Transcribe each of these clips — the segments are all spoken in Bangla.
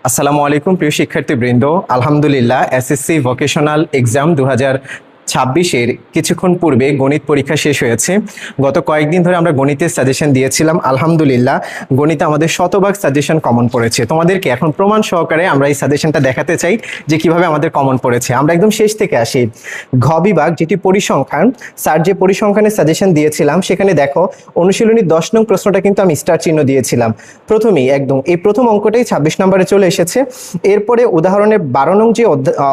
আসসালামু আলাইকুম প্রিয় শিক্ষার্থীবৃন্দ। আলহামদুলিল্লাহ এসএসসি ভোকেশনাল এক্সাম 2026-এর কিছুক্ষণ পূর্বে গণিত পরীক্ষা শেষ হয়েছে। গত কয়েকদিন ধরে আমরা গণিতের সাজেশন দিয়েছিলাম। আলহামদুলিল্লাহ গণিতে আমাদের শতভাগ সাজেশন কমন পড়েছে। তোমাদেরকে এখন প্রমাণ সহকারে আমরা এই সাজেশনটা দেখাতে চাই যে কিভাবে আমাদের কমন পড়েছে। আমরা একদম শেষ থেকে আসি। ঘ বিভাগ যেটি পরিসংখ্যান, স্যার যে পরিসংখ্যানের সাজেশন দিয়েছিলাম সেখানে দেখো অনুশীলনী 10 নং প্রশ্নটা কিন্তু আমি স্টার চিহ্ন দিয়েছিলাম প্রথমেই, একদম এই প্রথম অঙ্কটাই 26 নম্বরে চলে এসেছে। এরপরে উদাহরণের 12 নং যে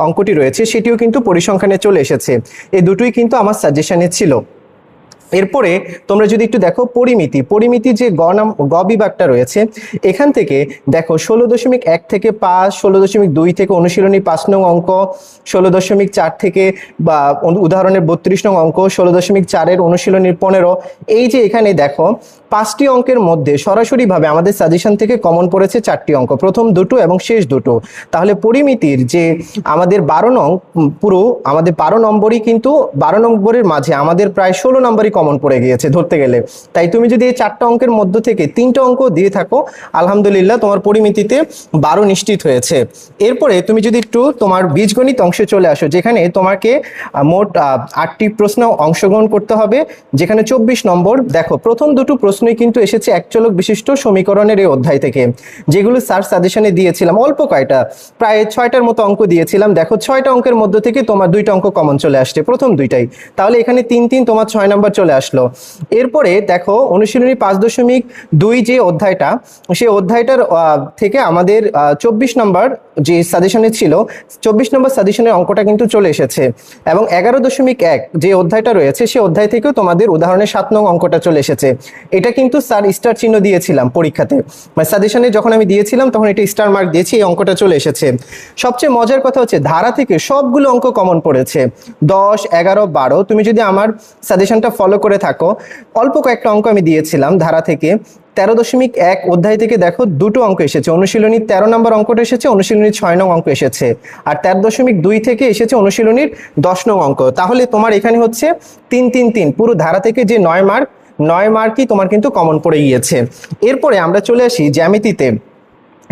অঙ্কটি রয়েছে সেটিও কিন্তু পরিসংখ্যানে চলে এসেছে। এই দুটোই কিন্তু আমার সাজেশনে ছিল। এরপরে তোমরা যদি একটু দেখো পরিমিতি যে গ বিভাগটা রয়েছে এখান থেকে দেখো 16.1 থেকে 5, 16.2 থেকে অনুশীলনী 5 নং অঙ্ক, 16.4 থেকে বা উদাহরণের 32 নং অঙ্ক, 16.4-এর অনুশীলনীর 15। এই যে এখানে দেখো 5টি অঙ্কের মধ্যে সরাসরিভাবে আমাদের সাজেশন থেকে কমন পড়েছে 4টি অঙ্ক, প্রথম দুটো এবং শেষ দুটো। তাহলে পরিমিতির যে আমাদের 12 নং, পুরো আমাদের 12 নম্বরই কিন্তু 12 নম্বরের মাঝে আমাদের প্রায় 16 নম্বরই কমন পড়ে গিয়েছে ধরতে গেলে। তাই তুমি যদি এই 4টা অঙ্কের মধ্য থেকে 3টা অঙ্ক দিয়ে থাকো আলহামদুলিল্লাহ তোমার পরিমিতিতে 12 নিশ্চিত হয়েছে। এরপরে তুমি যদি একটু তোমার বীজগণিত অংশে চলে আসো, যেখানে তোমাকে মোট 8টি প্রশ্ন অংশগ্রহণ করতে হবে, যেখানে 24 নম্বর। দেখো প্রথম দুটো প্রশ্নই কিন্তু এসেছে এক চলক বিশিষ্ট সমীকরণের এই অধ্যায় থেকে, যেগুলো স্যার সাজেশনে দিয়েছিলাম। অল্প কয়টা, প্রায় 6টার মতো অঙ্ক দিয়েছিলাম। দেখো 6টা অঙ্কের মধ্য থেকে তোমার 2টা অঙ্ক কমন চলে আসছে, প্রথম দুইটাই। তাহলে এখানে 3 তোমার 6 নাম্বার চলে আসলো। এরপরে দেখো অনুশীলনী 5.2 যে অধ্যায়টা, সেই অধ্যায়টার থেকে আমাদের 24 নম্বর যে সাজেশনে ছিল, 24 নম্বর সাজেশনের অঙ্কটা কিন্তু চলে এসেছে। এবং 11.1 যে অধ্যায়টা রয়েছে সেই অধ্যায় থেকেও তোমাদের উদাহরণের 7 নং অঙ্কটা চলে এসেছে। এটা কিন্তু স্যার স্টার চিহ্ন দিয়েছিলাম পরীক্ষাতে, মানে সাজেশনে যখন আমি দিয়েছিলাম তখন এটা স্টার মার্ক দিয়েছি, এই অঙ্কটা চলে এসেছে। সবচেয়ে মজার কথা হচ্ছে ধারা থেকে সবগুলো অঙ্ক কমন পড়েছে, 10, 11, 12। তুমি যদি আমার সাজেশনটা ফলো করে থাকো, অল্প কয়েকটা অঙ্ক আমি দিয়েছিলাম ধারা থেকে। 13.1 অধ্যায় থেকে দেখো 2টো অঙ্ক এসেছে, অনুশীলনী 13 নম্বর অঙ্কটা এসেছে, অনুশীলনীর 6 নং অঙ্ক এসেছে। আর 13.2 থেকে এসেছে অনুশীলনীর 10 নং অঙ্ক। তাহলে তোমার এখানে হচ্ছে 3 পুরো ধারা থেকে যে 9 মার্কই তোমার কিন্তু কমন পড়ে গিয়েছে। এরপরে আমরা চলে আসি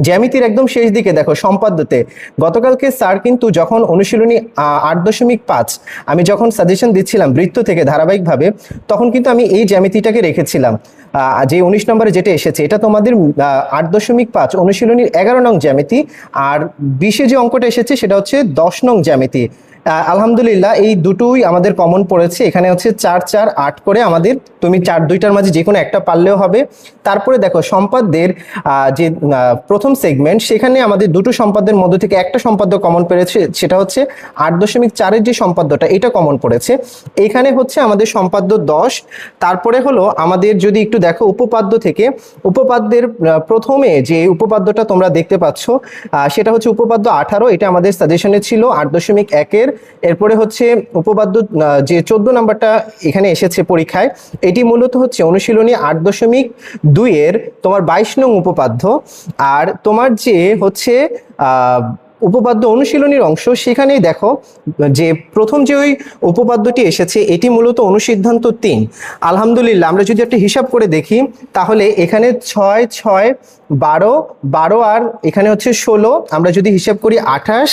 জ্যামিতির একদম শেষ দিকে দেখো সম্পাদ্যতে। গতকালকে স্যার কিন্তু যখন অনুশীলনী 8.5 আমি যখন সাজেশন দিচ্ছিলাম বৃত্ত থেকে ধারাবাহিকভাবে, তখন কিন্তু আমি এই জ্যামিতিটাকে রেখেছিলাম। যে 19 নম্বরে যেটা এসেছে এটা তোমাদের 8.5 অনুশীলনীর 11 নং জ্যামিতি, আর 20-এ যে অঙ্কটা এসেছে সেটা হচ্ছে 10 নং জ্যামিতি। আলহামদুলিল্লাহ এই দুটোই আমাদের কমন পড়েছে। এখানে হচ্ছে 4, 4, 8 করে আমাদের, তুমি 2টার মাঝে যে কোনো একটা পারলেও হবে। তারপরে দেখো সম্পাদ্যের যে প্রথম সেগমেন্ট, সেখানে আমাদের দুটো সম্পাদ্যের মধ্যে থেকে একটা সম্পাদ্য কমন পড়েছে, সেটা হচ্ছে 8.4-এর যে সম্পাদ্যটা এটা কমন পড়েছে। এখানে হচ্ছে আমাদের সম্পাদ্য 10। তারপরে হলো আমাদের যদি একটু দেখো উপপাদ্য থেকে, উপপাদ্যের প্রথমে যে উপপাদ্যটা তোমরা দেখতে পাচ্ছ সেটা হচ্ছে উপপাদ্য 18, এটা আমাদের সাজেশনে ছিল 8.1-এর। এরপরে হচ্ছে উপপাদ্য যে 14 নাম্বারটা এখানে এসেছে পরীক্ষায়, এটি মূলত হচ্ছে অনুশীলনী 8.2-এর তোমার 22 নং উপপাদ্য। আর তোমার যে হচ্ছে উপপাদ্য অনুশীলনীর অংশ, সেখানেই দেখো যে প্রথম যে ওই উপপাদ্যটি এসেছে এটি মূলত অনুসিদ্ধান্ত 3। আলহামদুলিল্লাহ আমরা যদি একটা হিসাব করে দেখি তাহলে এখানে 6, 6, 12 আর এখানে হচ্ছে 16, আমরা যদি হিসাব করি 28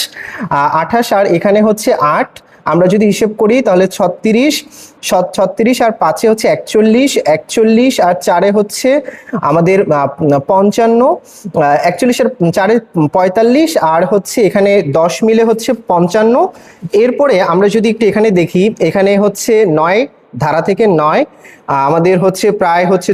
আর এখানে হচ্ছে 8, আমরা যদি হিসেব করি তাহলে 36 আর 5-এ হচ্ছে 41 আর 4-এ হচ্ছে আমাদের 55, 41 আর 4-এ 45 আর হচ্ছে এখানে 10 মিলে হচ্ছে 55। এরপরে আমরা যদি একটু এখানে দেখি, এখানে হচ্ছে 9 ধারা থেকে 9 আমাদের হচ্ছে প্রায় হচ্ছে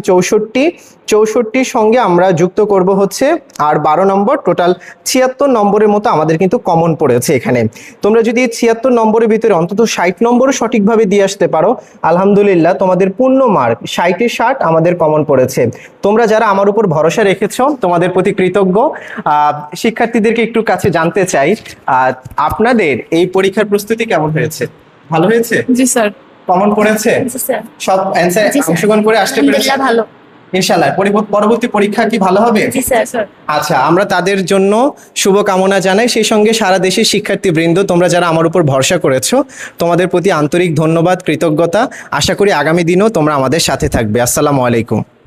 64 সঙ্গে আমরা যুক্ত করব হচ্ছে আর 12 নম্বর, টোটাল 76 নম্বরের মতো আমাদের কিন্তু কমন পড়েছে এখানে। তোমরা যদি 76 নম্বরের ভিতরে অন্তত 60 নম্বরও সঠিকভাবে দিয়ে আসতে পারো আলহামদুলিল্লাহ তোমাদের পূর্ণ মার্ক 60-এ 60 আমাদের কমন পড়েছে। তোমরা যারা আমার উপর ভরসা রেখেছো তোমাদের প্রতি কৃতজ্ঞ। শিক্ষার্থীদেরকে একটু কাছে জানতে চাই, আপনাদের এই পরীক্ষার প্রস্তুতি কেমন হয়েছে? ভালো হয়েছে? জি স্যার। কমন পড়েছে? সব অ্যানসার অংশগ্রহণ করে আসতে পেরেছে? ভালো, ইনশাআল্লাহ। পরবর্তী পরীক্ষা কি ভালো হবে? জি স্যার। আচ্ছা, আমরা তাদের জন্য শুভকামনা জানাই। সেই সঙ্গে সারা দেশের শিক্ষার্থীবৃন্দ, তোমরা যারা আমার উপর ভরসা করেছো তোমাদের প্রতি আন্তরিক ধন্যবাদ, কৃতজ্ঞতা। আশা করি আগামী দিনও তোমরা আমাদের সাথে থাকবে। আসসালামু আলাইকুম।